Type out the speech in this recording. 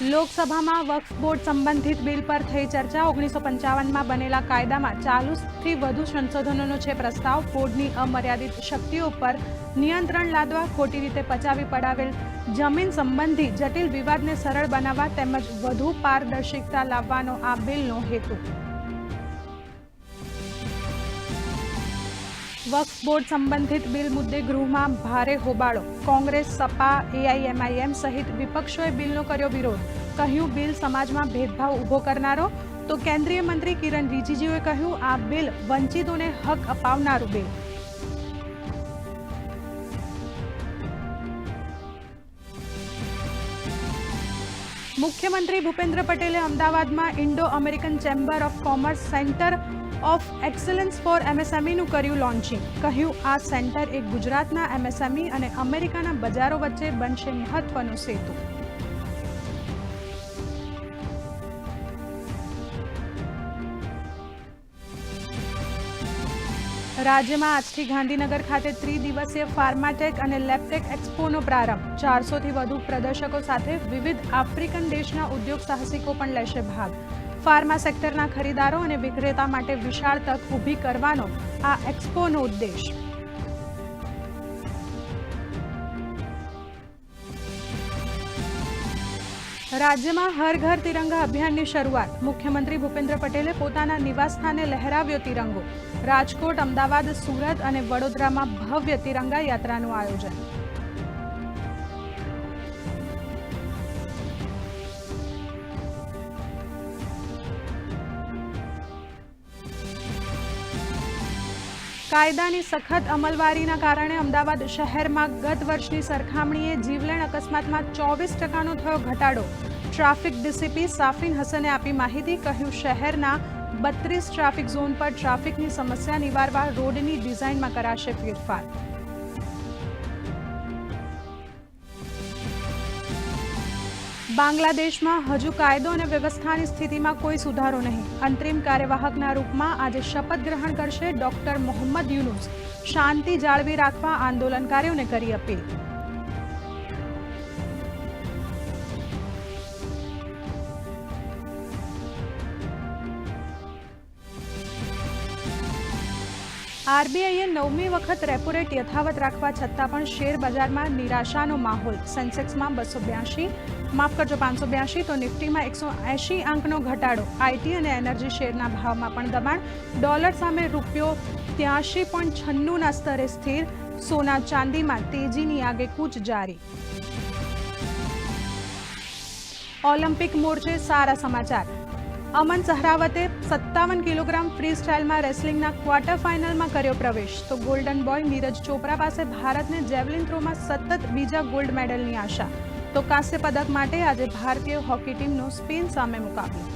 લોકસભામાં વક્ફ બોર્ડ સંબંધિત બિલ પર થઈ ચર્ચા। 1955માં બનેલા કાયદામાં 40થી વધુ સંશોધનોનો છે પ્રસ્તાવ। બોર્ડની અમર્યાદિત શક્તિઓ પર નિયંત્રણ લાદવા, ખોટી રીતે પચાવી પડાવેલ જમીન સંબંધી જટિલ વિવાદને સરળ બનાવવા તેમજ વધુ પારદર્શિતા લાવવાનો આ બિલનો હેતુ। વક્ફ બોર્ડ સંબંધિત બિલ મુદ્દે ગૃહમાં ભારે હોબાળો। કોંગ્રેસ, સપા, એઆઈએમઆઈએમ સહિત વિપક્ષોએ બિલનો કર્યો વિરોધ। કહ્યું, બિલ સમાજમાં ભેદભાવ ઊભો કરનારો। તો કેન્દ્રીય મંત્રી કિરણ રિજિજુએ કહ્યું, આ બિલ વંચિતોને હક અપાવનારું બિલ। મુખ્યમંત્રી ભૂપેન્દ્ર પટેલે અમદાવાદમાં Indo American chamber of commerce centre of excellence for એમએસએમઈનું કર્યું લોન્ચિંગ। કહ્યું, આ સેન્ટર એક ગુજરાતના એમએસએમઈ અને અમેરિકાના બજારો વચ્ચે બનશે મહત્વનો સેતુ। રાજ્યમાં આજથી ગાંધીનગર ખાતે ત્રિદિવસીય ફાર્માટેક અને લેબટેક એક્સપોનો પ્રારંભ। 400થી વધુ પ્રદર્શકો સાથે વિવિધ આફ્રિકન દેશના ઉદ્યોગ સાહસિકો પણ લેશે ભાગ। ફાર્મા સેક્ટરના ખરીદારો અને વિક્રેતા માટે વિશાળ તક ઊભી કરવાનો આ એક્સપોનો ઉદ્દેશ। રાજ્યમાં હર ઘર તિરંગા અભિયાનની શરૂઆત। મુખ્યમંત્રી ભૂપેન્દ્ર પટેલે પોતાના નિવાસસ્થાને લહેરાવ્યો તિરંગો। રાજકોટ, અમદાવાદ, સુરત અને વડોદરામાં ભવ્ય તિરંગા યાત્રાનું આયોજન। કાયદાની સખત અમલવારીના કારણે અમદાવાદ શહેરમાં ગત વર્ષની સરખામણીએ જીવલેણ અકસ્માતમાં 24%નો થયો ઘટાડો। ટ્રાફિક ડીસીપી સાફીન હસને આપી માહિતી। કહ્યું, શહેરના 32 ટ્રાફિક ઝોન પર ટ્રાફિકની સમસ્યા નિવારવા રોડની ડિઝાઇનમાં કરાશે ફેરફાર। બાંગ્લાદેશમાં હજુ કાયદો અને વ્યવસ્થાની સ્થિતિમાં કોઈ સુધારો નહીં। અંતરિમ કાર્યવાહકના રૂપમાં આજે શપથ ગ્રહણ કરશે ડોક્ટર મોહમ્મદ યુનુસ। શાંતિ જાળવી રાખવા આંદોલનકારીઓને કરી અપીલ। આરબીઆઈએ 9મી વખત રેપો રેટ યથાવત રાખવા છતાં પણ શેર બજારમાં નિરાશાનો માહોલ। સેન્સેક્સમાં 582, તો નિફ્ટીમાં 180 અંકનો ઘટાડો। આઈટી અને એનર્જી શેરના ભાવમાં પણ દબાણ। ડોલર સામે રૂપિયો 83.96ના સ્તરે સ્થિર। સોના ચાંદીમાં તેજીની આગેકૂચ જારી। ઓલિમ્પિક મોરચે સારા સમાચાર। અમન સહરાવતે 57 કિલોગ્રામ ફ્રી સ્ટાઇલમાં રેસલિંગના ક્વાર્ટર ફાઇનલમાં કર્યો પ્રવેશ। તો ગોલ્ડન બોય નીરજ ચોપરા પાસે ભારતને જેવલિન થ્રોમાં સતત બીજા ગોલ્ડ મેડલની આશા। તો કાંસ્ય પદક માટે આજે ભારતીય હોકી ટીમનો સ્પેન સામે મુકાબલો।